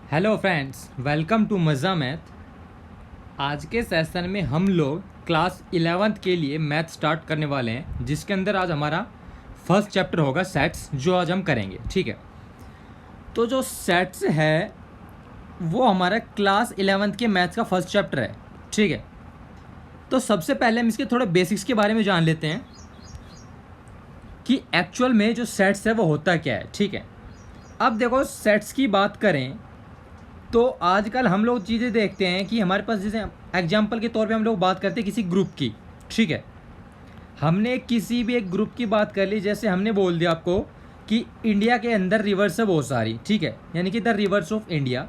Hello friends, welcome to मज़ा math. आज के सेशन में हम लोग क्लास 11th के लिए मैथ स्टार्ट करने वाले हैं, जिसके अंदर आज हमारा फर्स्ट चैप्टर होगा सेट्स, जो आज हम करेंगे। ठीक है, तो जो सेट्स है वो हमारा क्लास 11th के मैथ्स का फर्स्ट चैप्टर है। ठीक है, तो सबसे पहले हम इसके थोड़े बेसिक्स के बारे में जान लेते हैं कि एक्चुअल में जो सेट्स है वो होता क्या है। ठीक है, अब देखो सेट्स की बात करें तो आजकल हम लोग चीज़ें देखते हैं कि हमारे पास, जैसे एग्जाम्पल के तौर पे हम लोग बात करते हैं किसी ग्रुप की। ठीक है, हमने किसी भी एक ग्रुप की बात कर ली, जैसे हमने बोल दिया आपको कि इंडिया के अंदर रिवर्स है बहुत सारी। ठीक है, यानी कि द रिवर्स ऑफ इंडिया।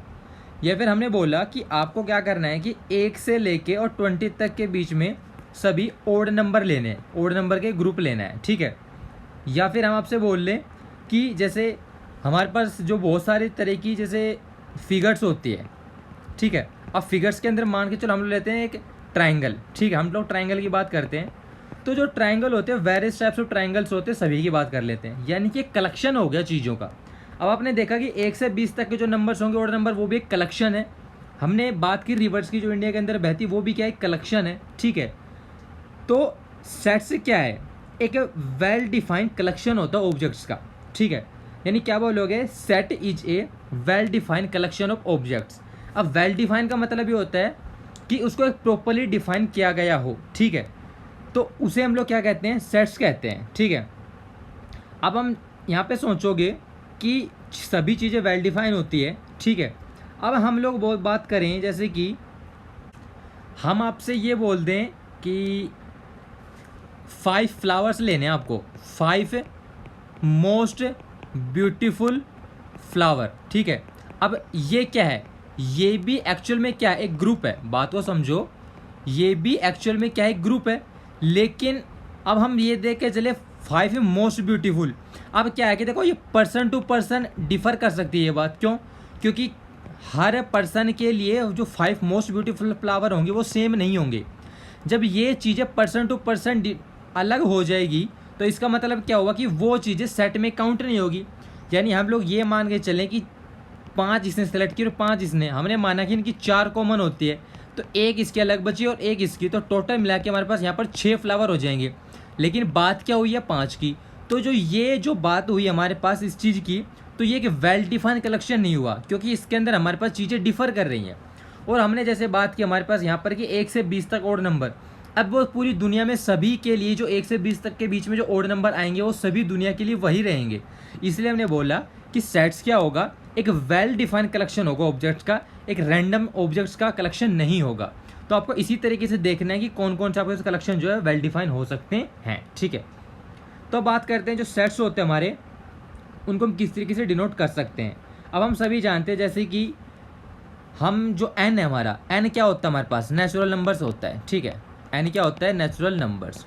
या फिर हमने बोला कि आपको क्या करना है कि 1 से लेके और 20 तक के बीच में सभी ओड नंबर लेने हैं, ओड नंबर के ग्रुप लेना है। ठीक है, या फिर हम आपसे बोल लें कि जैसे हमारे पास जो बहुत सारी तरह की जैसे फिगर्स होती है। ठीक है, अब फिगर्स के अंदर मान के चलो हम लोग लेते हैं एक ट्राइंगल। ठीक है, हम लोग ट्राइंगल की बात करते हैं, तो जो ट्राइंगल होते हैं वेरियस टाइप्स ऑफ ट्राइंगल्स होते हैं, सभी की बात कर लेते हैं, यानी कि एक कलेक्शन हो गया चीज़ों का। अब आपने देखा कि 1 से 20 तक के जो नंबर्स होंगे ऑड नंबर, वो भी एक कलेक्शन है। हमने बात की रिवर्स की, जो इंडिया के अंदर बहती, वो भी क्या एक कलेक्शन है। ठीक है, तो सेट्स क्या है, एक वेल डिफाइंड कलेक्शन होता है ऑब्जेक्ट्स का। ठीक है, यानी क्या बोलोगे, set is a well defined collection of objects. अब वेल डिफाइन का मतलब ये होता है कि उसको एक प्रॉपरली डिफाइन किया गया हो। ठीक है, तो उसे हम लोग क्या कहते हैं, सेट्स कहते हैं। ठीक है, अब हम यहाँ पे सोचोगे कि सभी चीज़ें वेल डिफाइन होती है। ठीक है, अब हम लोग बहुत बात करें, जैसे कि हम आपसे ये बोल दें कि 5 फ्लावर्स लेने हैं आपको, 5 मोस्ट ब्यूटीफुल फ्लावर। ठीक है, अब ये क्या है, ये भी एक्चुअल में क्या है, एक ग्रुप है। बात को समझो, ये भी एक्चुअल में क्या है, एक ग्रुप है। लेकिन अब हम ये देख के चले 5 मोस्ट ब्यूटीफुल। अब क्या है कि देखो, ये पर्सन टू पर्सन डिफर कर सकती है ये बात। क्यों? क्योंकि हर पर्सन के लिए जो 5 मोस्ट ब्यूटीफुल फ्लावर होंगे वो सेम नहीं होंगे। जब ये चीज़ें पर्सन टू पर्सन अलग हो जाएगी, तो इसका मतलब क्या होगा कि वो चीज़ें सेट में काउंट नहीं होगी। यानी हम लोग ये मान के चलें कि 5 इसने सेलेक्ट की और 5 इसने, हमने माना कि इनकी 4 कॉमन होती है, तो एक इसकी अलग बची और एक इसकी, तो टोटल मिला के हमारे पास यहाँ पर 6 फ्लावर हो जाएंगे। लेकिन बात क्या हुई है, 5 की। तो जो बात हुई हमारे पास इस चीज़ की, तो ये एक वेल डिफाइंड कलेक्शन नहीं हुआ, क्योंकि इसके अंदर हमारे पास चीज़ें डिफर कर रही हैं। और हमने जैसे बात की हमारे पास यहाँ पर कि 1 से 20 तक ओड नंबर, अब वो पूरी दुनिया में सभी के लिए जो 1 से 20 तक के बीच में जो ओड नंबर आएंगे वो सभी दुनिया के लिए वही रहेंगे। इसलिए हमने बोला कि सेट्स क्या होगा, एक वेल डिफाइंड कलेक्शन होगा ऑब्जेक्ट्स का, एक रैंडम ऑब्जेक्ट्स का कलेक्शन नहीं होगा। तो आपको इसी तरीके से देखना है कि कौन कौन सा आपके कलेक्शन जो है वेल डिफाइन हो सकते हैं। ठीक है, तो बात करते हैं जो सेट्स होते हैं हमारे, उनको हम किस तरीके से डिनोट कर सकते हैं। अब हम सभी जानते हैं, जैसे कि हम जो एन है हमारा, एन क्या होता है हमारे पास, नेचुरल नंबर्स होता है। ठीक है, एन क्या होता है, नेचुरल नंबर्स।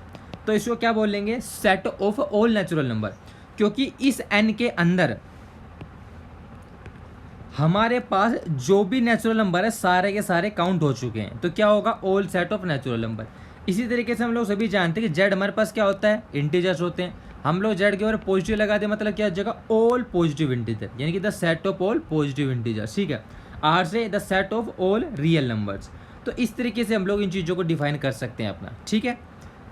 तो इसको क्या बोलेंगे, set of all natural number, क्योंकि इस एन के अंदर हमारे पास जो भी नेचुरल नंबर है सारे के सारे काउंट हो चुके हैं, तो क्या होगा, all set of natural number. इसी तरीके से हम लोग सभी जानते हैं कि जेड हमारे पास क्या होता है, इंटीजर्स होते हैं। हम लोग जेड के ऊपर पॉजिटिव लगा दें, मतलब क्या हो जाएगा, ऑल पॉजिटिव इंटीजर, यानी कि the set of all positive integers. ठीक है, आर से the set of all real numbers. तो इस तरीके से हम लोग इन चीज़ों को डिफाइन कर सकते हैं अपना। ठीक है,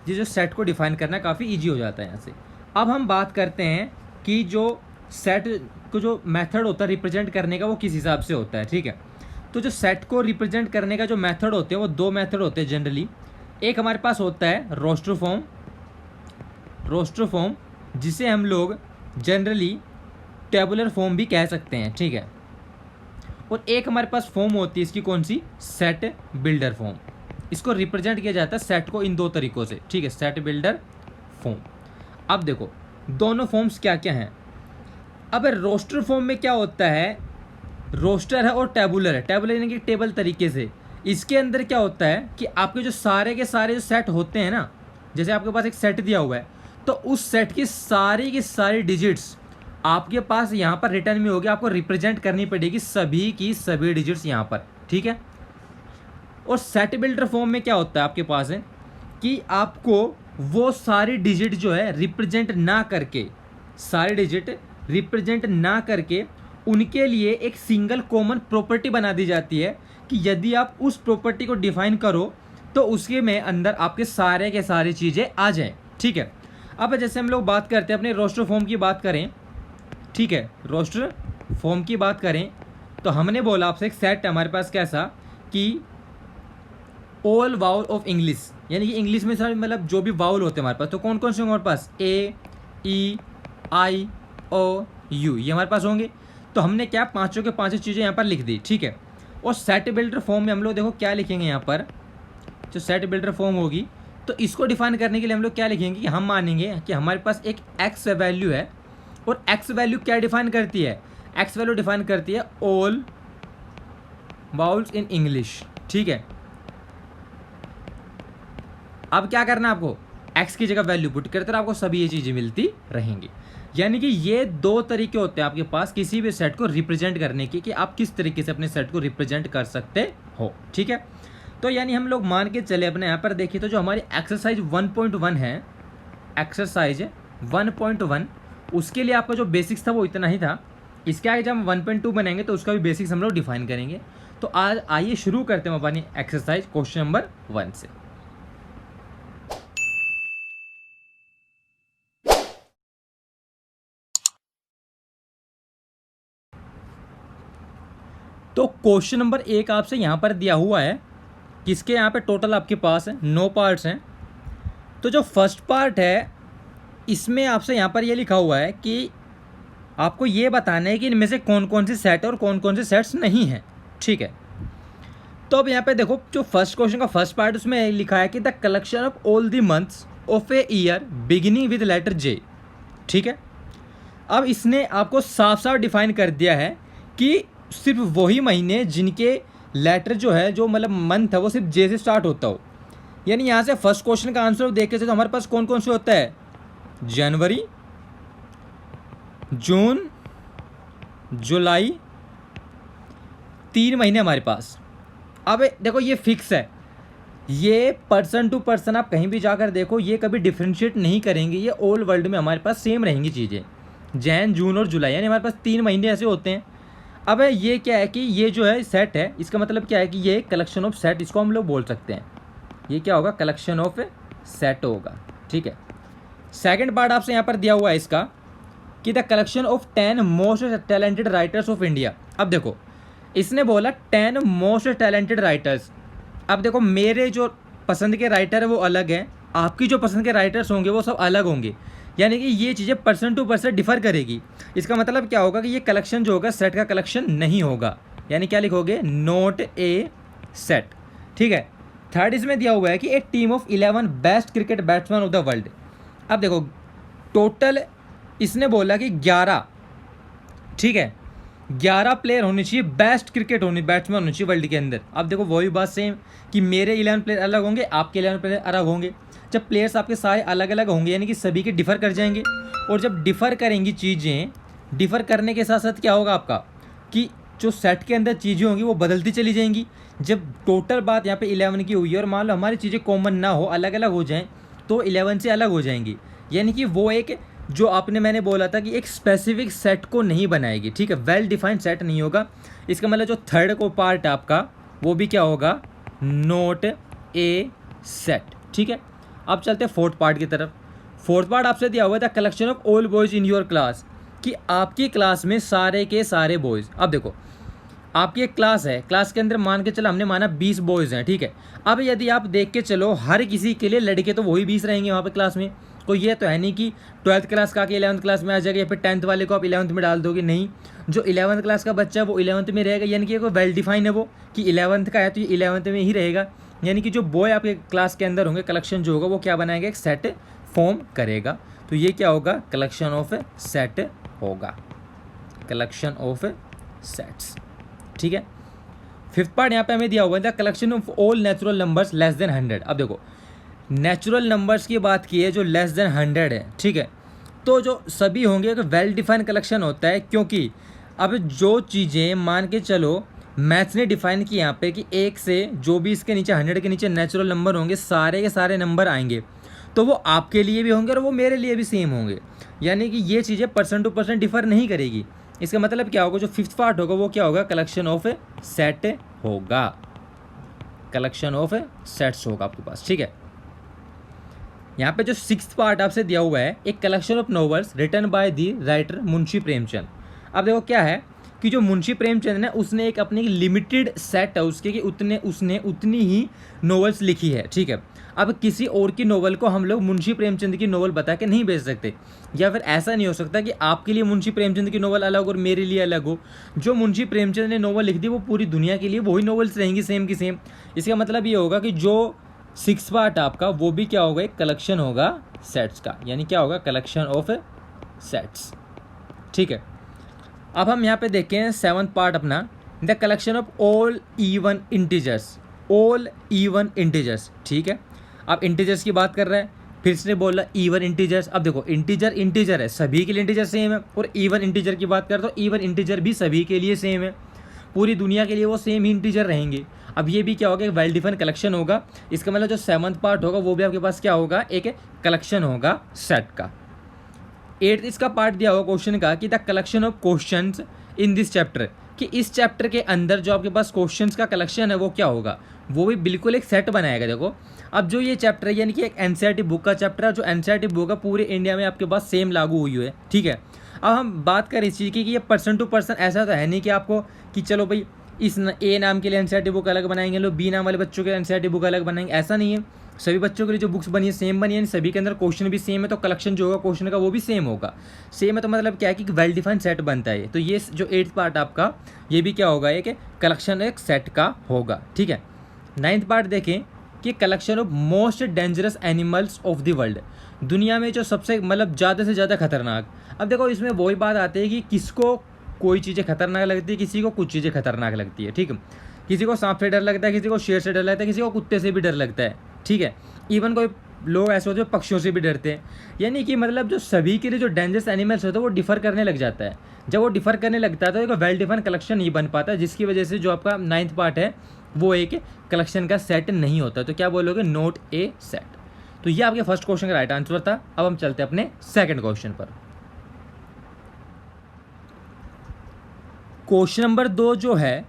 ये जो सेट को डिफाइन करना काफ़ी ईजी हो जाता है यहाँ से। अब हम बात करते हैं कि जो सेट को जो मेथड होता है रिप्रेजेंट करने का, वो किस हिसाब से होता है। ठीक है, तो जो सेट को रिप्रेजेंट करने का जो मेथड होते हैं वो 2 मेथड होते हैं जनरली। एक हमारे पास होता है रोस्टर फॉर्म, जिसे हम लोग जनरली टेबुलर फॉर्म भी कह सकते हैं। ठीक है, और एक हमारे पास फॉर्म होती है इसकी, कौन सी, सेट बिल्डर फॉर्म। इसको रिप्रेजेंट किया जाता है सेट को इन 2 तरीकों से। ठीक है, सेट बिल्डर फॉर्म। अब देखो दोनों फॉर्म्स क्या क्या हैं। अब रोस्टर फॉर्म में क्या होता है, रोस्टर है और टेबुलर है। टेबुलर यानी कि टेबल तरीके से। इसके अंदर क्या होता है कि आपके जो सारे के सारे जो सेट होते हैं ना, जैसे आपके पास एक सेट दिया हुआ है, तो उस सेट की सारी डिजिट्स आपके पास यहाँ पर रिटर्न में होगी, आपको रिप्रेजेंट करनी पड़ेगी सभी की सभी डिजिट्स यहाँ पर। ठीक है, और सेट बिल्डर फॉर्म में क्या होता है आपके पास है कि आपको वो सारी डिजिट जो है रिप्रेजेंट ना करके, सारी डिजिट रिप्रेजेंट ना करके उनके लिए एक सिंगल कॉमन प्रॉपर्टी बना दी जाती है कि यदि आप उस प्रॉपर्टी को डिफाइन करो तो उसके में अंदर आपके सारे के सारी चीज़ें आ जाएं, ठीक है। अब जैसे हम लोग बात करते हैं अपने रोस्टर फॉर्म की बात करें, ठीक है, रोस्टर फॉर्म की बात करें तो हमने बोला आपसे एक सेट है हमारे पास कैसा कि ऑल वाउल ऑफ इंग्लिश, यानी कि इंग्लिश में सारे मतलब जो भी वाउल होते हैं हमारे पास, तो कौन कौन से होंगे हमारे पास, ए ई आई ओ यू, ये हमारे पास होंगे। तो हमने क्या पांचों के पांचों चीज़ें यहाँ पर लिख दी, ठीक है। और सेट बिल्डर फॉर्म में हम लोग देखो क्या लिखेंगे यहाँ पर, जो सेट बिल्डर फॉर्म होगी तो इसको डिफाइन करने के लिए हम लोग क्या लिखेंगे कि हम मानेंगे कि हमारे पास एक एक्स वैल्यू है, और एक्स वैल्यू क्या डिफाइन करती है, एक्स वैल्यू डिफाइन करती है ऑल वाउल्स इन इंग्लिश, ठीक है। अब क्या करना है आपको, एक्स की जगह वैल्यू पुट करते आपको सभी ये चीज़ें मिलती रहेंगी। यानी कि ये दो तरीके होते हैं आपके पास किसी भी सेट को रिप्रेजेंट करने के कि आप किस तरीके से अपने सेट को रिप्रेजेंट कर सकते हो, ठीक है। तो यानी हम लोग मान के चले अपने यहाँ पर देखिए तो जो हमारी एक्सरसाइज 1.1 है, एक्सरसाइज 1.1 उसके लिए आपका जो बेसिक्स था वो इतना ही था। इसके आगे जब हम 1.2 बनाएंगे तो उसका भी बेसिक्स हम लोग डिफाइन करेंगे। तो आज आइए शुरू करते हैं अपनी एक्सरसाइज क्वेश्चन नंबर 1 से। तो क्वेश्चन नंबर 1 आपसे यहाँ पर दिया हुआ है, किसके यहाँ पे टोटल आपके पास है 9 पार्ट्स हैं। तो जो फर्स्ट पार्ट है इसमें आपसे यहाँ पर ये लिखा हुआ है कि आपको ये बताना है कि इनमें से कौन कौन से सेट और कौन कौन से सेट्स नहीं हैं, ठीक है। तो अब यहाँ पे देखो जो फर्स्ट क्वेश्चन का फर्स्ट पार्ट उसमें लिखा है कि the collection of all the months of a year beginning with letter J, ठीक है। अब इसने आपको साफ साफ डिफाइन कर दिया है कि सिर्फ वही महीने जिनके लेटर जो है जो मतलब मंथ है वो सिर्फ जे से स्टार्ट होता हो। यानी यहाँ से फर्स्ट क्वेश्चन का आंसर देख के तो हमारे पास कौन कौन से होता है, जनवरी, जून, जुलाई, 3 महीने हमारे पास। अब देखो ये फिक्स है, ये पर्सन टू पर्सन आप कहीं भी जाकर देखो ये कभी डिफ्रेंशिएट नहीं करेंगे, ये ऑल वर्ल्ड में हमारे पास सेम रहेंगी चीज़ें, जैन, जून और जुलाई, यानी हमारे पास 3 महीने ऐसे होते हैं। अब ये क्या है कि ये जो है सेट है, इसका मतलब क्या है कि ये कलेक्शन ऑफ सेट, इसको हम लोग बोल सकते हैं, ये क्या होगा, कलेक्शन ऑफ सेट होगा, ठीक है। सेकंड पार्ट आपसे यहाँ पर दिया हुआ है इसका कि the collection of 10 most talented writers of India. अब देखो इसने बोला 10 मोस्ट टैलेंटेड राइटर्स। अब देखो मेरे जो पसंद के राइटर है वो अलग हैं, आपकी जो पसंद के राइटर्स होंगे वो सब अलग होंगे, यानी कि ये चीज़ें पर्सन टू पर्सन डिफर करेगी। इसका मतलब क्या होगा कि ये कलेक्शन जो होगा सेट का कलेक्शन नहीं होगा, यानी क्या लिखोगे, नॉट ए सेट, ठीक है। थर्ड इसमें दिया हुआ है कि a team of 11 best cricket batsman of the world. अब देखो टोटल इसने बोला कि 11, ठीक है, 11 प्लेयर होने चाहिए, बेस्ट क्रिकेट बैट्समैन होने चाहिए वर्ल्ड के अंदर। अब देखो वही बात सेम कि मेरे 11 प्लेयर अलग होंगे, आपके 11 प्लेयर अलग होंगे। जब प्लेयर्स आपके सारे अलग अलग होंगे यानी कि सभी के डिफ़र कर जाएंगे, और जब डिफ़र करेंगी चीज़ें, डिफ़र करने के साथ साथ क्या होगा आपका कि जो सेट के अंदर चीज़ें होंगी वो बदलती चली जाएंगी। जब टोटल बात यहाँ पे 11 की हुई है और मान लो हमारी चीज़ें कॉमन ना हो, अलग अलग हो जाएँ, तो 11 से अलग हो जाएंगी, यानी कि वो एक जो मैंने बोला था कि एक स्पेसिफिक सेट को नहीं बनाएगी, ठीक है, वेल डिफाइंड सेट नहीं होगा। इसका मतलब जो थर्ड को पार्ट है आपका वो भी क्या होगा, नॉट ए सेट, ठीक है। अब चलते हैं फोर्थ पार्ट की तरफ। फोर्थ पार्ट आपसे दिया हुआ था collection of all boys in your class, कि आपकी क्लास में सारे के सारे बॉयज़। अब देखो आपकी एक क्लास है, क्लास के अंदर मान के चलो हमने माना 20 बॉयज़ हैं, ठीक है। अब यदि आप देख के चलो हर किसी के लिए लड़के तो वही 20 रहेंगे वहाँ पे क्लास में, कोई ये तो है नहीं कि 12th क्लास का 11th क्लास में आ जाएगा या फिर 10th वाले को आप 11th में डाल दोगे, नहीं, जो 11th क्लास का बच्चा है वो 11th में रहेगा, यानी कि कोई वेल डिफाइन है वो कि 11th का है तो ये 11th में ही रहेगा। यानी कि जो बॉय आपके क्लास के अंदर होंगे कलेक्शन जो होगा वो क्या बनाएगा, एक सेट फॉर्म करेगा। तो ये क्या होगा, कलेक्शन ऑफ सेट होगा, कलेक्शन ऑफ सेट्स, ठीक है। फिफ्थ पार्ट यहाँ पे हमें दिया हुआ है the collection of all natural numbers less than 100। अब देखो नेचुरल नंबर्स की बात की है जो लेस देन 100 है, ठीक है, तो जो सभी होंगे तो वेल डिफाइंड कलेक्शन होता है, क्योंकि अब जो चीज़ें मान के चलो मैथ्स ने डिफाइन की यहाँ पे कि 1 से जो भी इसके नीचे 100 के नीचे नेचुरल नंबर होंगे सारे के सारे नंबर आएंगे, तो वो आपके लिए भी होंगे और वो मेरे लिए भी सेम होंगे, यानी कि ये चीज़ें पर्सन टू पर्सन डिफ़र नहीं करेगी। इसका मतलब क्या होगा, जो फिफ्थ पार्ट होगा वो क्या होगा, कलेक्शन ऑफ सेट होगा, कलेक्शन ऑफ सेट्स होगा आपके पास, ठीक है। यहाँ पे जो सिक्स्थ पार्ट आपसे दिया हुआ है, एक collection of novels written by the writer Munshi Premchand. अब देखो क्या है कि जो मुंशी प्रेमचंद है उसने एक अपनी लिमिटेड सेट है उसके कि उसने उतनी ही नॉवेल्स लिखी है, ठीक है। अब किसी और की नॉवल को हम लोग मुंशी प्रेमचंद की नॉवल बता के नहीं बेच सकते, या फिर ऐसा नहीं हो सकता कि आपके लिए मुंशी प्रेमचंद की नॉवल अलग और मेरे लिए अलग हो। जो मुंशी प्रेमचंद ने नॉवल लिख दी वो पूरी दुनिया के लिए वही नॉवेल्स रहेंगी सेम की सेम। इसका मतलब ये होगा कि जो सिक्स पार्ट आपका वो भी क्या होगा, एक कलेक्शन होगा सेट्स का, यानी क्या होगा, कलेक्शन ऑफ सेट्स, ठीक है। अब हम यहाँ पे देखें सेवंथ पार्ट अपना, the collection of all even integers, all even integers, ठीक है। अब इंटीजर्स की बात कर रहे हैं, फिर से बोला इवन इंटीजर्स। अब देखो इंटीजर इंटीजर है, सभी के लिए इंटीजर सेम है, और इवन इंटीजर की बात करें तो इवन इंटीजर भी सभी के लिए सेम है, पूरी दुनिया के लिए वो सेम ही इंटीजर रहेंगे। अब ये भी क्या होगा, एक वेल डिफाइंड कलेक्शन होगा। इसका मतलब जो सेवंथ पार्ट होगा वो भी आपके पास क्या होगा, एक कलेक्शन होगा सेट का। एट्थ इसका पार्ट दिया होगा क्वेश्चन का कि the collection of questions in this chapter, कि इस चैप्टर के अंदर जो आपके पास क्वेश्चंस का कलेक्शन है वो क्या होगा, वो भी बिल्कुल एक सेट बनाएगा। देखो अब जो ये चैप्टर है यानी कि एक एनसीईआरटी बुक का चैप्टर है, जो एनसीईआरटी बुक है पूरे इंडिया में आपके पास सेम लागू हुई है, ठीक है। अब हम बात करें इस चीज़ की कि ये पर्सन टू पर्सन ऐसा तो है नहीं कि आपको कि चलो भाई इस ए नाम के लिए एनसीईआरटी बुक अलग बनाएंगे, लोग बी नाम वाले बच्चों के एनसीईआरटी बुक अलग बनाएंगे, ऐसा नहीं है। सभी बच्चों के लिए जो बुक्स बनी है सेम बनी है, सभी के अंदर क्वेश्चन भी सेम है, तो कलेक्शन जो होगा क्वेश्चन का वो भी सेम होगा। सेम है तो मतलब क्या है कि वेल डिफाइंड सेट बनता है। तो ये जो एट्थ पार्ट आपका ये भी क्या होगा, एक कलेक्शन एक सेट का होगा, ठीक है। नाइन्थ पार्ट देखें कि collection of most dangerous animals of the world, दुनिया में जो सबसे मतलब ज़्यादा से ज़्यादा खतरनाक। अब देखो इसमें वही बात आती है कि किसको कोई चीज़ें खतरनाक लगती है, किसी को कुछ चीज़ें खतरनाक लगती है, ठीक है। किसी को सांप से डर लगता है, किसी को शेर से डर लगता है, किसी को कुत्ते से भी डर लगता है, ठीक है। इवन कोई लोग ऐसे होते हैं पक्षियों से भी डरते हैं। यानी कि मतलब जो सभी के लिए जो डेंजरस एनिमल्स होते हैं वो डिफर करने लग जाता है। जब वो डिफर करने लगता है तो एक वेल डिफाइंड कलेक्शन नहीं बन पाता, जिसकी वजह से जो आपका नाइन्थ पार्ट है वो एक कलेक्शन का सेट नहीं होता। तो क्या बोलोगे, नोट ए सेट। तो ये आपके फर्स्ट क्वेश्चन का राइट आंसर था। अब हम चलते हैं अपने सेकंड क्वेश्चन पर। क्वेश्चन नंबर 2 जो है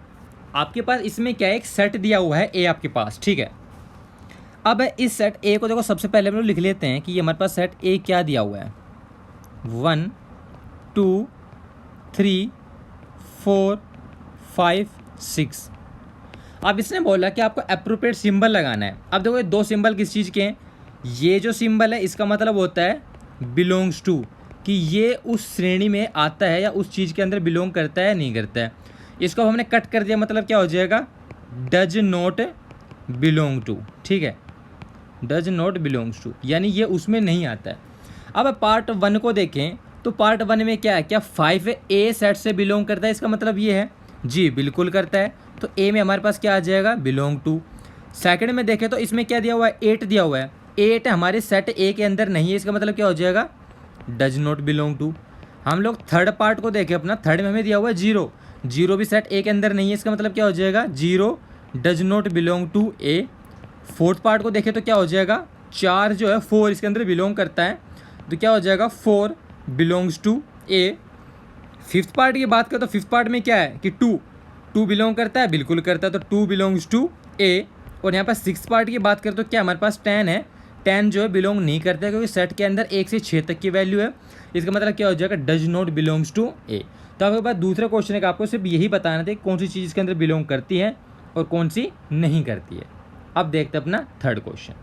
आपके पास, इसमें क्या है, एक सेट दिया हुआ है ए आपके पास, ठीक है। अब इस सेट ए को देखो सबसे पहले हम लोग लिख लेते हैं कि ये हमारे पास सेट ए क्या दिया हुआ है, 1 2 3 4 5 6। अब इसने बोला कि आपको एप्रोप्रिएट सिंबल लगाना है। अब देखो ये दो सिंबल किस चीज़ के हैं, ये जो सिंबल है इसका मतलब होता है बिलोंग्स टू, कि ये उस श्रेणी में आता है या उस चीज़ के अंदर बिलोंग करता है नहीं करता है। इसको हमने कट कर दिया, मतलब क्या हो जाएगा, डज नॉट बिलोंग टू, ठीक है, डज नॉट बिलोंग्स टू, यानी ये उसमें नहीं आता है। अब पार्ट 1 को देखें तो पार्ट 1 में क्या है, क्या 5 ए सेट से बिलोंग करता है, इसका मतलब ये है जी बिल्कुल करता है। तो ए में हमारे पास क्या आ जाएगा, बिलोंग टू। सेकंड में देखें तो इसमें क्या दिया हुआ है, 8 दिया हुआ है, 8 हमारे सेट ए के अंदर नहीं है, इसका मतलब क्या हो जाएगा, डज नॉट बिलोंग टू। हम लोग थर्ड पार्ट को देखें अपना, थर्ड में हमें दिया हुआ है 0, 0 भी सेट ए के अंदर नहीं है, इसका मतलब क्या हो जाएगा, 0 does not belong to A. Fourth part को देखें तो क्या हो जाएगा, 4 जो है 4 इसके अंदर बिलोंग करता है, तो क्या हो जाएगा 4 belongs to A. Fifth part की बात करें तो फिफ्थ पार्ट में क्या है कि 2 बिलोंग करता है, बिल्कुल करता है, तो 2 बिलोंग्स टू ए। और यहाँ पर सिक्स पार्ट की बात करें तो क्या हमारे पास 10 है, 10 जो है बिलोंग नहीं करता है, क्योंकि सेट के अंदर 1 से 6 तक की वैल्यू है। इसका मतलब क्या हो जाएगा, डज नॉट बिलोंग्स टू ए। तो आपके पास दूसरे क्वेश्चन है, आपको सिर्फ यही बताना था कौन सी चीज़ इसके अंदर बिलोंग करती है और कौन सी नहीं करती है। अब देखते हैं अपना थर्ड क्वेश्चन।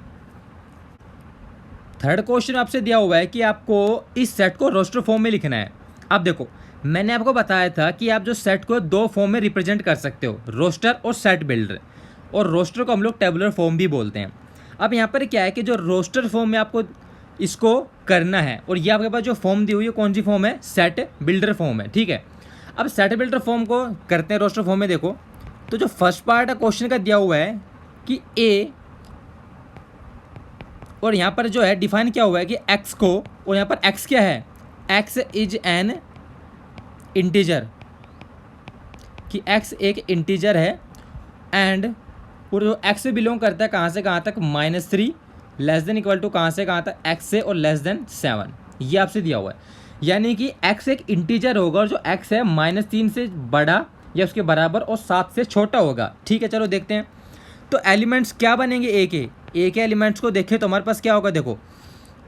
थर्ड क्वेश्चन आपसे दिया हुआ है कि आपको इस सेट को रोस्टर फॉर्म में लिखना है। अब देखो मैंने आपको बताया था कि आप जो सेट को 2 फॉर्म में रिप्रेजेंट कर सकते हो, रोस्टर और सेट बिल्डर, और रोस्टर को हम लोग टेबुलर फॉर्म भी बोलते हैं। अब यहाँ पर क्या है कि जो रोस्टर फॉर्म में आपको इसको करना है, और ये आपके पास जो फॉर्म दी हुई है कौन सी फॉर्म है, सेट बिल्डर फॉर्म है, ठीक है। अब सेट बिल्डर फॉर्म को करते हैं रोस्टर फॉर्म में। देखो तो जो फर्स्ट पार्ट है क्वेश्चन का दिया हुआ है कि ए, और यहाँ पर जो है डिफाइन क्या हुआ है कि एक्स को, और यहाँ पर एक्स क्या है, एक्स इज एन इंटीजर, कि एक्स एक इंटीजर है, एंड और जो एक्स से बिलोंग करता है कहाँ से कहाँ तक, -3 लेस देन इक्वल टू कहाँ से कहाँ तक, एक्स से और लेस देन 7, ये आपसे दिया हुआ है। यानी कि x एक इंटीजर होगा और जो x है -3 से बड़ा या उसके बराबर और 7 से छोटा होगा। ठीक है, चलो देखते हैं। तो एलिमेंट्स क्या बनेंगे ए के एलिमेंट्स को देखें तो हमारे पास क्या होगा, देखो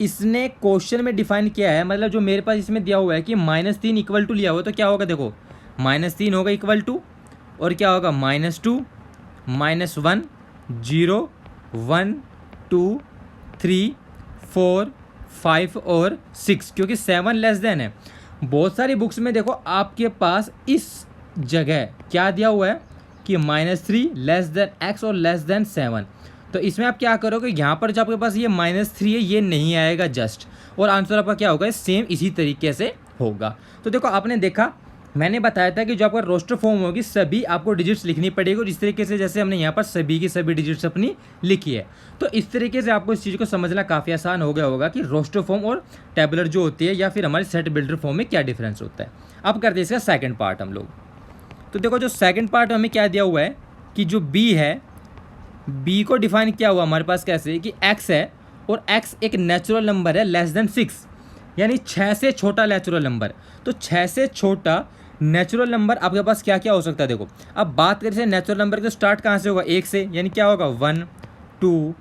इसने क्वेश्चन में डिफाइन किया है, मतलब जो मेरे पास इसमें दिया हुआ है कि -3 इक्वल टू लिया हुआ, तो क्या होगा, देखो -3 होगा इक्वल टू और क्या होगा -2 -1 0 1 2 3 4 5 और 6, क्योंकि 7 लेस देन है। बहुत सारी बुक्स में देखो आपके पास इस जगह क्या दिया हुआ है कि -3 लेस देन x और लेस देन 7। तो इसमें आप क्या करोगे, यहाँ पर जो आपके पास ये -3 है ये नहीं आएगा जस्ट, और आंसर आपका क्या होगा, सेम इसी तरीके से होगा। तो देखो आपने देखा, मैंने बताया था कि जो आपका रोस्टर फॉर्म होगी सभी आपको डिजिट्स लिखनी पड़ेगी, और इस तरीके से जैसे हमने यहाँ पर सभी की सभी डिजिट्स अपनी लिखी है। तो इस तरीके से आपको इस चीज़ को समझना काफ़ी आसान हो गया होगा कि रोस्टर फॉर्म और टेबुलर जो होती है या फिर हमारे सेट बिल्डर फॉर्म में क्या डिफरेंस होता है। अब करते हैं इसका सेकंड पार्ट हम लोग। तो देखो जो सेकंड पार्ट हमें क्या दिया हुआ है कि जो बी है, बी को डिफाइन किया हुआ हमारे पास कैसे कि x है और x एक नेचुरल नंबर है लेस देन 6, यानी 6 से छोटा नेचुरल नंबर। तो 6 से छोटा नेचुरल नंबर आपके पास क्या क्या हो सकता है, देखो अब बात करें नेचुरल नंबर के, तो स्टार्ट कहाँ से होगा, 1 से, यानी क्या होगा 1 2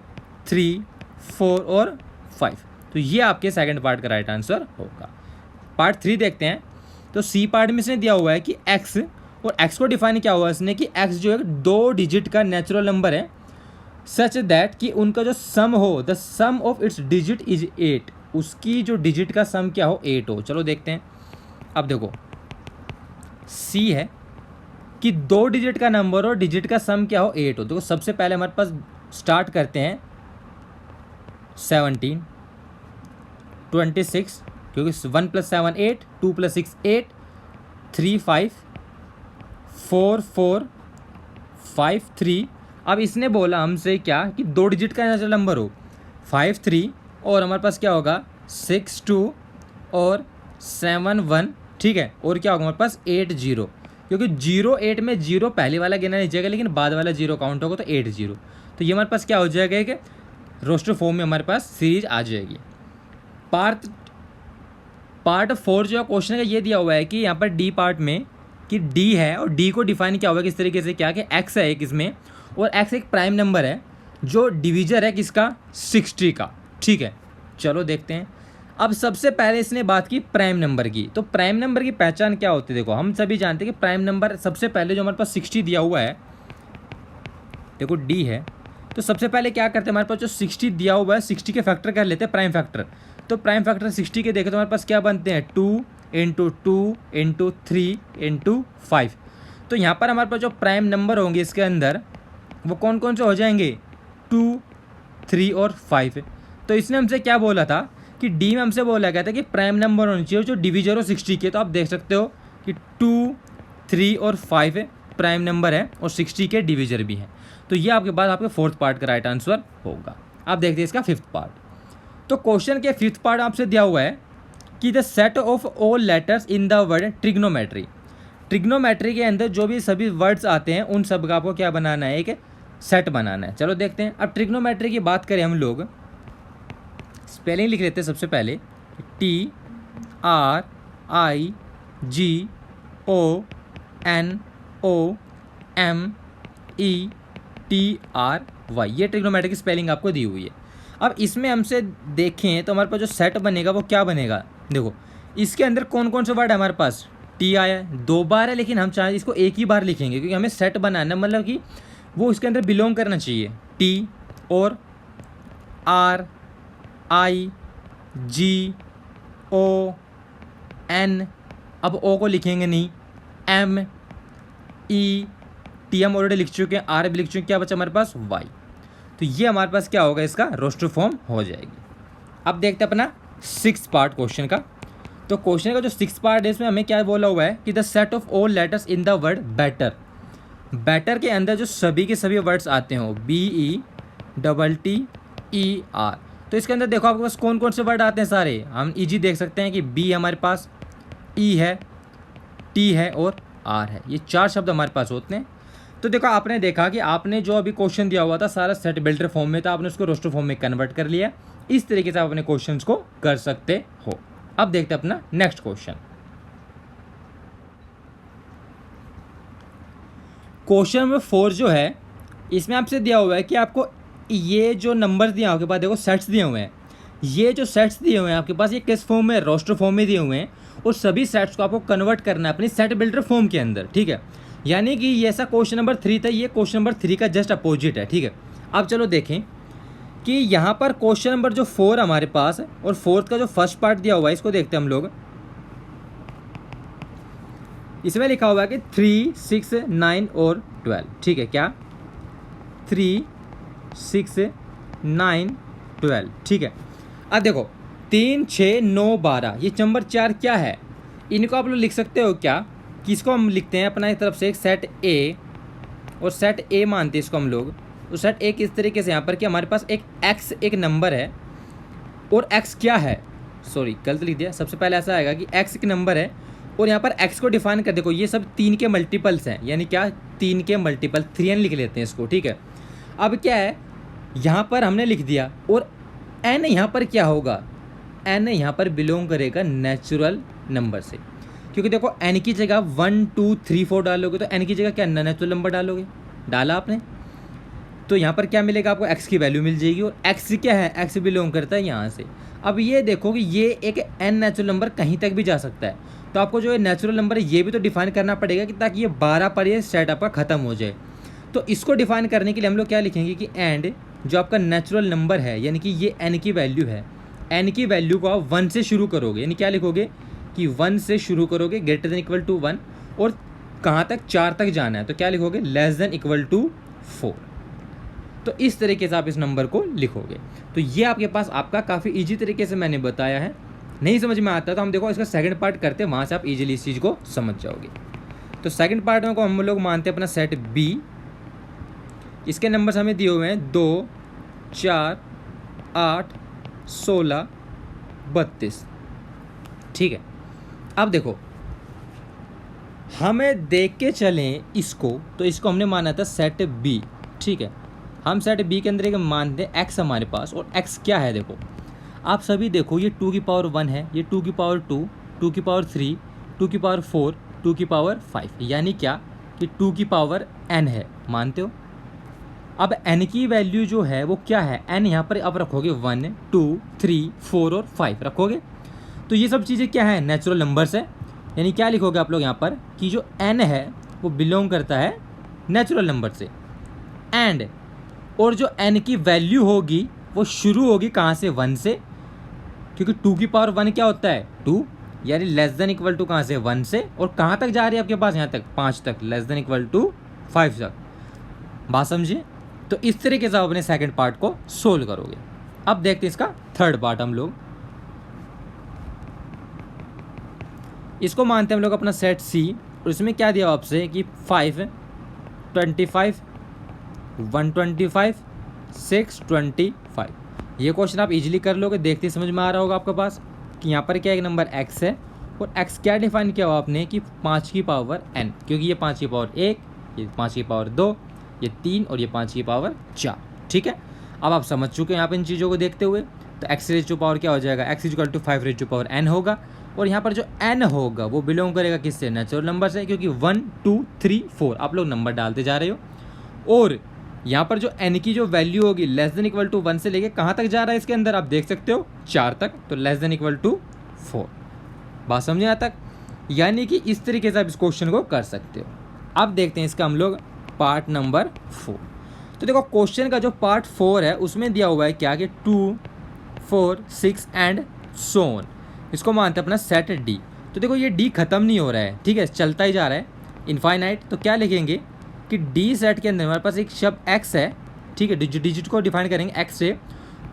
3 4 और 5। तो ये आपके सेकंड पार्ट का राइट आंसर होगा। पार्ट 3 देखते हैं। तो सी पार्ट में इसने दिया हुआ है कि x, और x को डिफाइन किया हुआ है इसने कि x जो है 2 डिजिट का नेचुरल नंबर है सच दैट कि उनका जो सम हो, the sum of its digit is 8, उसकी जो डिजिट का सम क्या हो, 8 हो। चलो देखते हैं। अब देखो C है कि 2 डिजिट का नंबर और डिजिट का सम क्या हो, 8 हो। देखो सबसे पहले हमारे पास स्टार्ट करते हैं 17 26, क्योंकि 1 + 7 8, 2 + 6 8, 3 5 4 4 5 3। अब इसने बोला हमसे क्या कि 2 डिजिट का नेचुरल नंबर हो, 5 3, और हमारे पास क्या होगा 6 2 और 7 1, ठीक है, और क्या होगा हमारे पास 8 0, क्योंकि 0 8 में 0 पहले वाला गिना नहीं जाएगा लेकिन बाद वाला 0 काउंट होगा, तो 8 0। तो ये हमारे पास क्या हो जाएगा कि रोस्टर फॉर्म में हमारे पास सीरीज आ जाएगी। पार्ट 4 जो क्वेश्चन का ये दिया हुआ है कि यहाँ पर डी पार्ट में कि डी है और डी को डिफाइन किया हुआ है किस तरीके से, क्या कि एक्स है एक इसमें, और एक्स एक प्राइम नंबर है जो डिवीजर है किसका, 60 का। ठीक है, चलो देखते हैं। अब सबसे पहले इसने बात की प्राइम नंबर की। तो प्राइम नंबर की पहचान क्या होती है, देखो हम सभी जानते हैं कि प्राइम नंबर सबसे पहले जो हमारे पास 60 दिया हुआ है, देखो डी है, तो सबसे पहले क्या करते हैं, हमारे पास जो 60 दिया हुआ है 60 के फैक्टर कर लेते हैं प्राइम फैक्टर। तो प्राइम फैक्टर 60 के देखें तो हमारे पास क्या बनते हैं, 2 × 2 × 3 × 5। तो यहाँ पर हमारे पास जो प्राइम नंबर होंगे इसके अंदर वो कौन कौन से हो जाएंगे, 2 3 और 5। तो इसने हमसे क्या बोला था कि डी में हमसे बोला गया था कि प्राइम नंबर होने चाहिए जो डिवीजर हो 60 के। तो आप देख सकते हो कि 2 3 और 5 प्राइम नंबर है और 60 के डिवीजर भी हैं। तो ये आपके बाद आपके फोर्थ पार्ट का राइट आंसर होगा। आप देखते हैं इसका फिफ्थ पार्ट। तो क्वेश्चन के फिफ्थ पार्ट आपसे दिया हुआ है कि the set of all letters in the word trigonometry. Trigonometry के अंदर जो भी सभी वर्ड्स आते हैं उन सब का आपको क्या बनाना है, एक सेट बनाना है। चलो देखते हैं। अब ट्रिग्नोमेट्री की बात करें हम लोग, स्पेलिंग लिख लेते हैं सबसे पहले, TRIGONOMETRY, ये ट्रिग्नोमेट्री की स्पेलिंग आपको दी हुई है। अब इसमें हमसे देखें तो हमारे पास जो सेट बनेगा वो क्या बनेगा, देखो इसके अंदर कौन कौन से वर्ड है हमारे पास, टी आया है 2 बार है, लेकिन हम चाहे इसको एक ही बार लिखेंगे क्योंकि हमें सेट बनाना है, मतलब कि वो इसके अंदर बिलोंग करना चाहिए। टी और RIGON, अब ओ को लिखेंगे नहीं, MET हम ऑलरेडी लिख चुके हैं, R भी लिख चुके हैं, क्या बचा हमारे पास Y। तो ये हमारे पास क्या होगा, इसका रोस्टर फॉर्म हो जाएगी। अब देखते हैं अपना सिक्स पार्ट क्वेश्चन का। तो क्वेश्चन का जो सिक्स पार्ट है इसमें हमें क्या बोला हुआ है कि the set of all letters in the word better. Better के अंदर जो सभी के सभी वर्ड्स आते हो, BETTER। तो इसके अंदर देखो आपके पास कौन कौन से वर्ड आते हैं सारे, हम इजी देख सकते हैं कि B हमारे पास, E है, T है और R है, ये 4 शब्द हमारे पास होते हैं। तो देखो आपने देखा कि आपने जो अभी क्वेश्चन दिया हुआ था सारा सेट बिल्डर फॉर्म में था, आपने उसको रोस्टर फॉर्म में कन्वर्ट कर लिया। इस तरीके से आप अपने क्वेश्चंस को कर सकते हो। अब देखते हैं अपना नेक्स्ट क्वेश्चन। क्वेश्चन नंबर 4 जो है इसमें आपसे दिया हुआ है कि आपको ये जो नंबर दिए आपके पास, देखो सेट्स दिए हुए हैं, ये जो सेट्स दिए हुए हैं आपके पास ये किस फॉर्म में, रोस्टर फॉर्म में दिए हुए हैं, और सभी सेट्स को आपको कन्वर्ट करना है अपनी सेट बिल्डर फॉर्म के अंदर, ठीक है। यानी कि ये ऐसा क्वेश्चन नंबर 3 था, ये क्वेश्चन नंबर 3 का जस्ट अपोजिट है, ठीक है। अब चलो देखें कि यहाँ पर क्वेश्चन नंबर जो 4 हमारे पास है और 4th का जो फर्स्ट पार्ट दिया हुआ है इसको देखते हैं हम लोग। इसमें लिखा हुआ है कि 3, 6, 9 और 12, ठीक है। क्या 3, 6, 9, 12, ठीक है। अब देखो 3, 6, 9, 12, ये नंबर 4 क्या है, इनको आप लोग लिख सकते हो क्या कि इसको हम लिखते हैं अपना तरफ से एक सेट ए, और सेट ए मानते हैं इसको हम लोग। तो सेट ए किस तरीके से यहाँ पर कि हमारे पास एक एक्स एक नंबर है, और एक्स क्या है, सॉरी गलत लिख दिया। सबसे पहले ऐसा आएगा कि एक्स एक नंबर है और यहाँ पर एक्स को डिफाइन कर, देखो ये सब 3 के मल्टीपल्स हैं, यानी क्या 3 के मल्टीपल 3n लिख लेते हैं इसको, ठीक है। अब क्या है यहाँ पर हमने लिख दिया, और n यहाँ पर क्या होगा, n यहाँ पर बिलोंग करेगा नेचुरल नंबर से, क्योंकि देखो n की जगह 1, 2, 3, 4 डालोगे तो n की जगह क्या नेचुरल नंबर डालोगे, डाला आपने, तो यहाँ पर क्या मिलेगा आपको x की वैल्यू मिल जाएगी, और x क्या है, x बिलोंग करता है यहाँ से। अब ये देखो कि ये एक n नेचुरल नंबर कहीं तक भी जा सकता है, तो आपको जो ये नेचुरल नंबर है ये भी तो डिफाइन करना पड़ेगा कि ताकि ये 12 पर ये सेट आपका खत्म हो जाए। तो इसको डिफाइन करने के लिए हम लोग क्या लिखेंगे कि एंड जो आपका नेचुरल नंबर है, यानी कि ये n की वैल्यू है, n की वैल्यू को आप 1 से शुरू करोगे, यानी क्या लिखोगे कि 1 से शुरू करोगे ग्रेटर देन इक्वल टू 1, और कहाँ तक 4 तक जाना है, तो क्या लिखोगे लेस देन इक्वल टू 4। तो इस तरीके से आप इस नंबर को लिखोगे। तो ये आपके पास आपका काफ़ी इजी तरीके से मैंने बताया है। नहीं समझ में आता तो हम देखो इसका सेकंड पार्ट करते हैं, वहाँ से आप इजीली इस चीज़ को समझ जाओगे। तो सेकंड पार्ट में को हम लोग मानते हैं अपना सेट बी, इसके नंबर्स हमें दिए हुए हैं 2, 4, 8, 16, 32, ठीक है। अब देखो हमें देख के चलें इसको, तो इसको हमने माना था सेट बी, ठीक है। हम सेट बी के अंदर एक मानते हैं एक्स हमारे पास, और एक्स क्या है देखो आप सभी देखो, ये 2 की पावर 1 है, ये 2 की पावर 2, 2 की पावर 3, 2 की पावर 4, 2 की पावर 5, यानी क्या कि 2 की पावर n है, मानते हो। अब n की वैल्यू जो है वो क्या है, n यहाँ पर अब रखोगे 1, 2, 3, 4 और 5 रखोगे, तो ये सब चीज़ें क्या है नेचुरल नंबर्स है, यानी क्या लिखोगे आप लोग यहाँ पर कि जो n है वो बिलोंग करता है नेचुरल नंबर से, एंड और जो n की वैल्यू होगी वो शुरू होगी कहाँ से, 1 से, क्योंकि 2 की पावर 1 क्या होता है 2, यानी लेस देन इक्वल टू कहाँ से 1 से, और कहाँ तक जा रही है आपके पास यहाँ तक 5 तक, लेस देन इक्वल टू 5 तक। बात समझिए। तो इस तरीके से आप अपने सेकंड पार्ट को सोल्व करोगे। अब देखते हैं इसका थर्ड पार्ट हम लोग। इसको मानते हैं हम लोग अपना सेट सी, और इसमें क्या दिया आपसे कि 5, 25, 125, 625। ये क्वेश्चन आप इजीली कर लोगे, देखते ही समझ में आ रहा होगा आपके पास कि यहाँ पर क्या एक नंबर x है, और x क्या डिफाइन किया हुआ आपने कि 5 की पावर n, क्योंकि ये 5 की पावर 1, ये 5 की पावर 2, ये 3 और ये 5 की पावर 4, ठीक है। अब आप समझ चुके हैं यहाँ पर इन चीज़ों को देखते हुए। तो x रेज टू पावर क्या हो जाएगा, x equal to 5 raise to power n होगा, और यहाँ पर जो n होगा वो बिलोंग करेगा किससे, नेचुरल नंबर से, क्योंकि 1, 2, 3, 4 आप लोग नंबर डालते जा रहे हो, और यहाँ पर जो n की जो वैल्यू होगी लेस देन इक्वल टू 1 से लेके कहाँ तक जा रहा है इसके अंदर आप देख सकते हो 4 तक, तो लेस देन इक्वल टू 4। बात समझे यहाँ तक, यानी कि इस तरीके से आप इस क्वेश्चन को कर सकते हो। अब देखते हैं इसका हम लोग पार्ट नंबर 4। तो देखो क्वेश्चन का जो पार्ट 4 है उसमें दिया हुआ है क्या कि 2, 4, 6 एंड सो ऑन। इसको मानते हैं अपना सेट डी। तो देखो ये डी खत्म नहीं हो रहा है, ठीक है, चलता ही जा रहा है इनफाइनाइट। तो क्या लिखेंगे कि डी सेट के अंदर हमारे पास एक शब्द x है, ठीक है, डिजिट को डिफाइन करेंगे x से,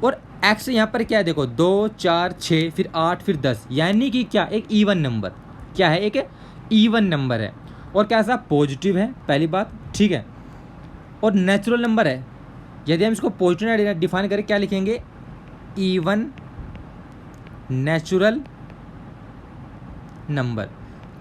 और x यहाँ पर क्या है देखो 2, 4, 6, फिर 8, फिर 10, यानी कि क्या एक इवन नंबर, क्या है एक इवन नंबर है, और कैसा पॉजिटिव है पहली बात, ठीक है, और नेचुरल नंबर है। यदि हम इसको पॉजिटिव डिफाइन करें क्या लिखेंगे, इवन नेचुरल नंबर,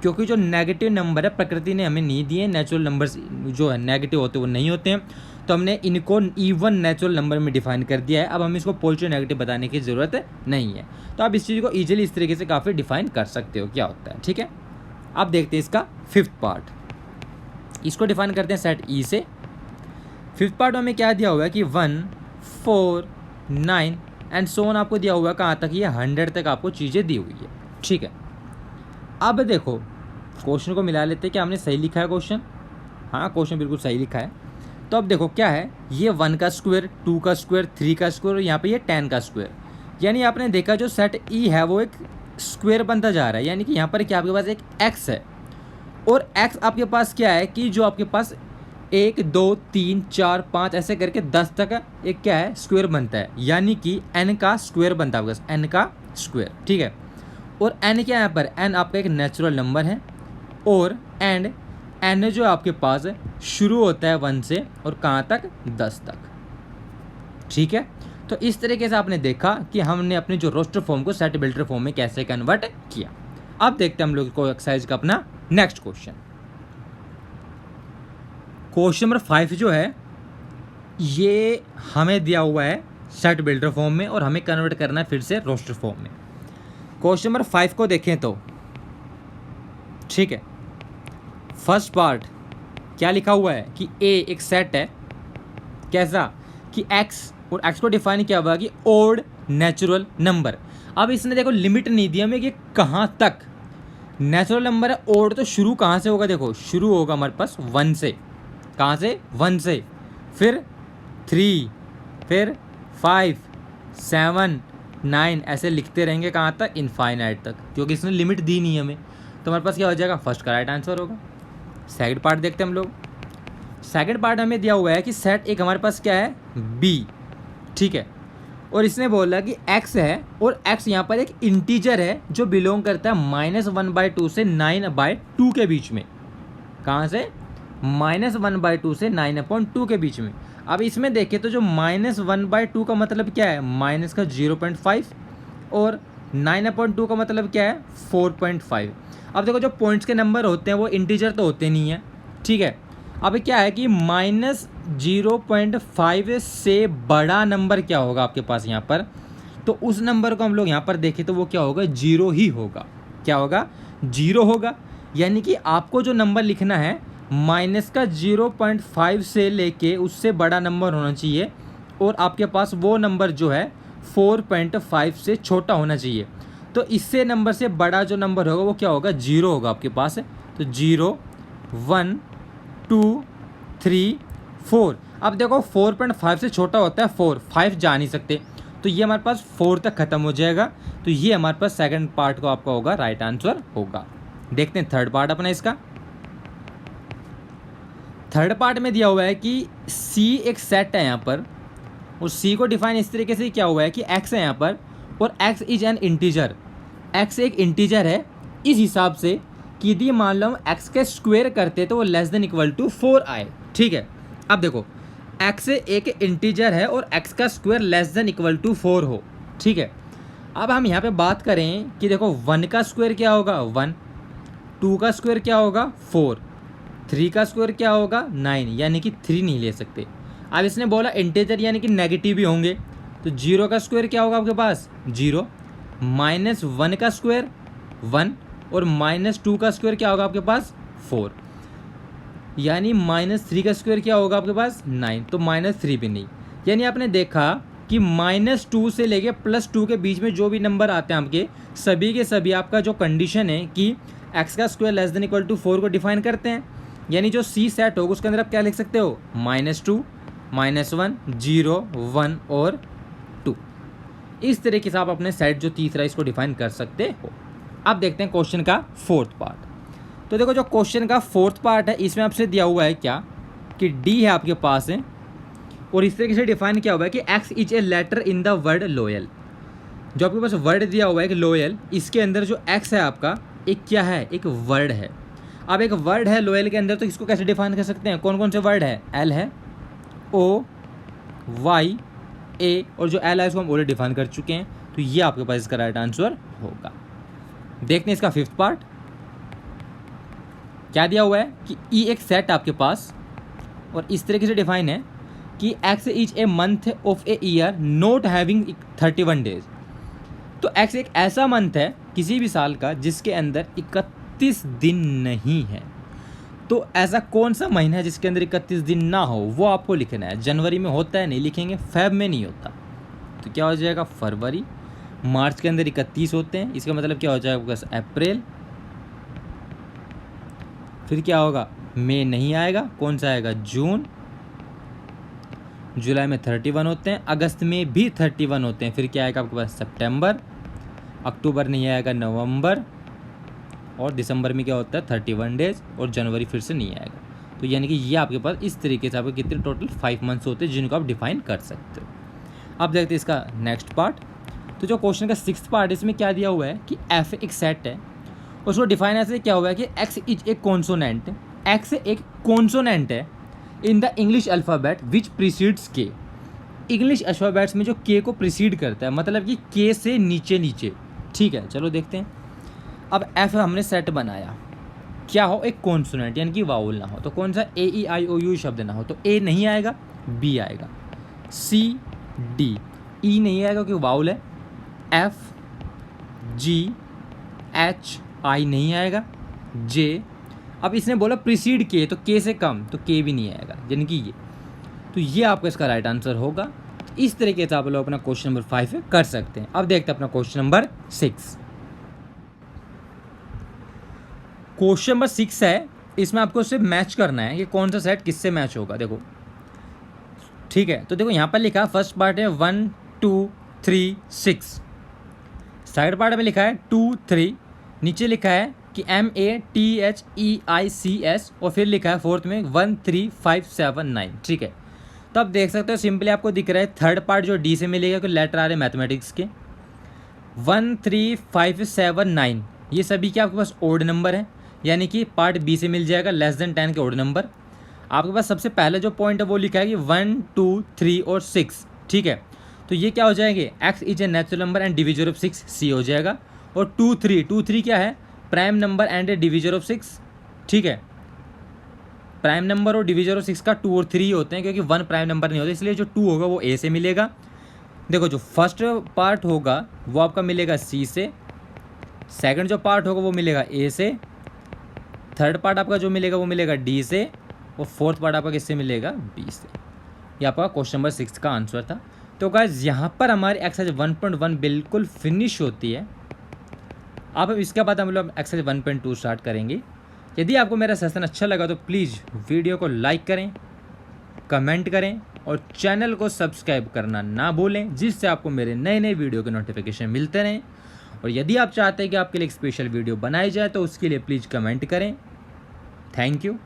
क्योंकि जो नेगेटिव नंबर है प्रकृति ने हमें नहीं दिए, नेचुरल नंबर्स जो है नेगेटिव होते वो नहीं होते हैं, तो हमने इनको इवन नेचुरल नंबर में डिफाइन कर दिया है। अब हम इसको पॉजिटिव नेगेटिव बताने की ज़रूरत नहीं है। तो आप इस चीज़ को ईजिली इस तरीके से काफ़ी डिफाइन कर सकते हो क्या होता है। ठीक है, अब देखते हैं इसका फिफ्थ पार्ट। इसको डिफाइन करते हैं सेट ई से। फिफ्थ पार्ट में हमें क्या दिया हुआ है कि 1, 4, 9 एंड सो ऑन आपको दिया हुआ है कहाँ तक, ये 100 तक आपको चीज़ें दी हुई है। ठीक है, अब देखो क्वेश्चन को मिला लेते हैं कि हमने सही लिखा है क्वेश्चन। हाँ, क्वेश्चन बिल्कुल सही लिखा है। तो अब देखो क्या है, ये 1 का स्क्वायर, 2 का स्क्वायर, 3 का स्क्वायर और यहाँ पे ये 10 का स्क्वायर। यानी आपने देखा जो सेट ई है वो एक स्क्वायर बनता जा रहा है। यानी कि यहाँ पर क्या आपके पास एक एक्स है और एक्स आपके पास क्या है कि जो आपके पास 1, 2, 3, 4, 5 ऐसे करके 10 तक एक क्या है स्क्वायर बनता है। यानी कि एन का स्क्वायर बनता है, एन का स्क्वायर। ठीक है, और एन क्या है यहाँ पर, एन आपका एक नेचुरल नंबर है और एंड एन जो आपके पास शुरू होता है 1 से और कहाँ तक, 10 तक। ठीक है, तो इस तरीके से आपने देखा कि हमने अपने जो रोस्टर फॉर्म को सेट बिल्डर फॉर्म में कैसे कन्वर्ट किया। अब देखते हैं हम लोग को एक्सरसाइज का अपना नेक्स्ट क्वेश्चन। क्वेश्चन नंबर 5 जो है ये हमें दिया हुआ है सेट बिल्डर फॉर्म में और हमें कन्वर्ट करना है फिर से रोस्टर फॉर्म में। क्वेश्चन नंबर 5 को देखें तो ठीक है, फर्स्ट पार्ट क्या लिखा हुआ है कि ए एक सेट है, कैसा कि एक्स, और एक्स को डिफाइन किया हुआ है कि ओड नेचुरल नंबर। अब इसने देखो लिमिट नहीं दिया हमें कि कहाँ तक नेचुरल नंबर है। ओड तो शुरू कहाँ से होगा, देखो शुरू होगा हमारे पास 1 से, कहाँ से, 1 से, फिर 3, फिर 5, 7, 9 ऐसे लिखते रहेंगे कहाँ तक, इनफाइनाइट तक, क्योंकि इसने लिमिट दी नहीं हमें। तो हमारे पास क्या हो जाएगा, फर्स्ट का राइट आंसर होगा। सेकंड पार्ट देखते हैं हम लोग। सेकंड पार्ट हमें दिया हुआ है कि सेट एक हमारे पास क्या है, बी। ठीक है, और इसने बोला कि x है और x यहाँ पर एक इंटीजर है जो बिलोंग करता है -1/2 से 9/2 के बीच में। कहाँ से, -1/2 से 9/2 के बीच में। अब इसमें देखें तो जो -1/2 का मतलब क्या है, माइनस का 0.5 और 9/2 का मतलब क्या है, 4.5। अब देखो जो पॉइंट्स के नंबर होते हैं वो इंटीजर तो होते नहीं हैं। ठीक है, अब क्या है कि -0.5 से बड़ा नंबर क्या होगा आपके पास यहाँ पर, तो उस नंबर को हम लोग यहाँ पर देखें तो वो क्या होगा, 0 ही होगा। क्या होगा, 0 होगा। यानी कि आपको जो नंबर लिखना है माइनस का 0.5 से लेके उससे बड़ा नंबर होना चाहिए और आपके पास वो नंबर जो है 4.5 से छोटा होना चाहिए। तो इससे नंबर से बड़ा जो नंबर होगा वो क्या होगा, 0 होगा आपके पास। तो 0, 1, 2, 3, 4। अब देखो 4.5 से छोटा होता है 4, 5 जा नहीं सकते, तो ये हमारे पास 4 तक ख़त्म हो जाएगा। तो ये हमारे पास सेकंड पार्ट को आपका होगा राइट आंसर होगा। देखते हैं थर्ड पार्ट अपना इसका। थर्ड पार्ट में दिया हुआ है कि C एक सेट है यहाँ पर और C को डिफाइन इस तरीके से क्या हुआ है कि x है यहाँ पर और x is an integer. x एक इंटीजर है इस हिसाब से कि यदि मान लो हम x के स्क्वायर करते तो वो लेस देन इक्वल टू 4 आए। ठीक है, अब देखो x एक इंटीजर है और x का square less than equal to 4 हो। ठीक है, अब हम यहाँ पे बात करें कि देखो 1 का स्क्वायर क्या होगा, 1, 2 का स्क्वायर क्या होगा, 4, 3 का स्क्वायर क्या होगा, 9, यानी कि 3 नहीं ले सकते। अब इसने बोला इंटीजर यानी कि नेगेटिव भी होंगे, तो 0 का स्क्वायर क्या होगा आपके पास, 0, -1 का स्क्वायर 1 और -2 का स्क्वायर क्या होगा आपके पास, 4, यानी -3 का स्क्वायर क्या होगा आपके पास, 9, तो -3 भी नहीं। यानी आपने देखा कि -2 से लेके +2 के बीच में जो भी नंबर आते हैं आपके सभी के सभी आपका जो कंडीशन है कि x का square less than equal to 4 को डिफाइन करते हैं। यानी जो C सेट होगा उसके अंदर आप क्या लिख सकते हो, -2, -1, 0, 1 और 2। इस तरीके से आप अपने सेट जो तीसरा इसको डिफाइन कर सकते हो। अब देखते हैं क्वेश्चन का फोर्थ पार्ट। तो देखो जो क्वेश्चन का फोर्थ पार्ट है इसमें आपसे दिया हुआ है क्या कि D है आपके पास है और इस तरीके से डिफाइन किया हुआ है कि x is a letter in the word loyal. जो आपके पास वर्ड दिया हुआ है कि लोयल, इसके अंदर जो x है आपका एक क्या है, एक वर्ड है। अब एक वर्ड है लोयल के अंदर, तो इसको कैसे डिफाइन कर सकते हैं, कौन कौन से वर्ड है, L है, O, Y, A और जो L है इसको हम ऑलरेडी डिफाइन कर चुके हैं। तो ये आपके पास इसका राइट आंसर होगा। देखते हैं इसका फिफ्थ पार्ट। क्या दिया हुआ है कि ई एक सेट आपके पास, और इस तरीके से डिफाइन है कि x is a month of a year not having 31 days. तो एक्स एक ऐसा मंथ है किसी भी साल का जिसके अंदर 31 दिन नहीं है। तो ऐसा कौन सा महीना है जिसके अंदर 31 दिन ना हो, वो आपको लिखना है। जनवरी में होता है, नहीं लिखेंगे। फेब में नहीं होता, तो क्या हो जाएगा फरवरी। मार्च के अंदर 31 होते हैं, इसका मतलब क्या हो जाएगा अप्रैल। फिर क्या होगा, मई नहीं आएगा, कौन सा आएगा जून। जुलाई में 31 होते हैं, अगस्त में भी 31 होते हैं। फिर क्या आएगा आपके पास सितंबर। अक्टूबर नहीं आएगा, नवंबर। और दिसंबर में क्या होता है 31 डेज, और जनवरी फिर से नहीं आएगा। तो यानी कि ये आपके पास इस तरीके से आपके कितने टोटल 5 मंथ्स होते हैं जिनको आप डिफाइन कर सकते हो। अब देखते हैं इसका नेक्स्ट पार्ट। तो जो क्वेश्चन का 6th पार्ट, इसमें क्या दिया हुआ है कि एफ एक सेट है, उसको डिफाइन ऐसे क्या हुआ है कि x is a consonant. X एक कॉन्सोनेंट है in the English alphabet which precedes के। इंग्लिश अल्फ़ाबेट्स में जो के को प्रीसीड करता है, मतलब कि के से नीचे नीचे। ठीक है, चलो देखते हैं। अब एफ हमने सेट बनाया, क्या हो एक कॉन्सोनेंट यानी कि वाउल ना हो। तो कौन सा, ए ई आई ओ यू शब्द ना हो। तो ए नहीं आएगा, बी आएगा, सी डी। ई नहीं आएगा क्योंकि वाउल है, एफ जी एच आई नहीं आएगा, जे। अब इसने बोला प्रीसीड के, तो के से कम, तो के भी नहीं आएगा, यानी कि ये। तो ये आपका इसका राइट आंसर होगा। तो इस तरीके से आप लोग अपना क्वेश्चन नंबर 5 कर सकते हैं। अब देखते हैं अपना क्वेश्चन नंबर 6। क्वेश्चन नंबर 6 है, इसमें आपको सिर्फ मैच करना है कि कौन सा सेट किससे मैच होगा। देखो ठीक है, तो देखो यहाँ पर लिखा फर्स्ट पार्ट है 1 2 3 6, साइड पार्ट में लिखा है 2 3, नीचे लिखा है कि MATHEICS, और फिर लिखा है फोर्थ में 1 3 5 7 9। ठीक है, तो आप देख सकते हो सिंपली आपको दिख रहा है थर्ड पार्ट जो डी से मिलेगा, क्योंकि लेटर आ रहे हैं मैथमेटिक्स के। 1 3 5 7 9 ये सभी के आपके पास ओड नंबर है, यानी कि पार्ट बी से मिल जाएगा लेस देन 10 के ओड नंबर। आपके पास सबसे पहले जो पॉइंट है वो लिखा है कि 1 2 3 और 6। ठीक है, तो ये क्या हो जाएंगे, x is a natural number and divisor of 6, सी हो जाएगा। और 2 3 क्या है, prime number and A divisor of 6। ठीक है, प्राइम नंबर और डिविजर ऑफ 6 का 2 और 3 होते हैं, क्योंकि 1 प्राइम नंबर नहीं होता, इसलिए जो 2 होगा वो ए से मिलेगा। देखो जो फर्स्ट पार्ट होगा वो आपका मिलेगा सी से, सेकंड जो पार्ट होगा वो मिलेगा ए से, थर्ड पार्ट आपका जो मिलेगा वो मिलेगा डी से, और फोर्थ पार्ट आपका किससे मिलेगा, बी से। ये आपका क्वेश्चन नंबर 6 का आंसर था। तो गाइस यहाँ पर हमारी एक्सरसाइज 1.1 बिल्कुल फिनिश होती है। अब इसके बाद हम लोग एक्सरसाइज 1.2 स्टार्ट करेंगे। यदि आपको मेरा सेशन अच्छा लगा तो प्लीज़ वीडियो को लाइक करें, कमेंट करें और चैनल को सब्सक्राइब करना ना भूलें, जिससे आपको मेरे नए नए वीडियो के नोटिफिकेशन मिलते रहें। और यदि आप चाहते हैं कि आपके लिए एक स्पेशल वीडियो बनाई जाए तो उसके लिए प्लीज़ कमेंट करें। Thank you.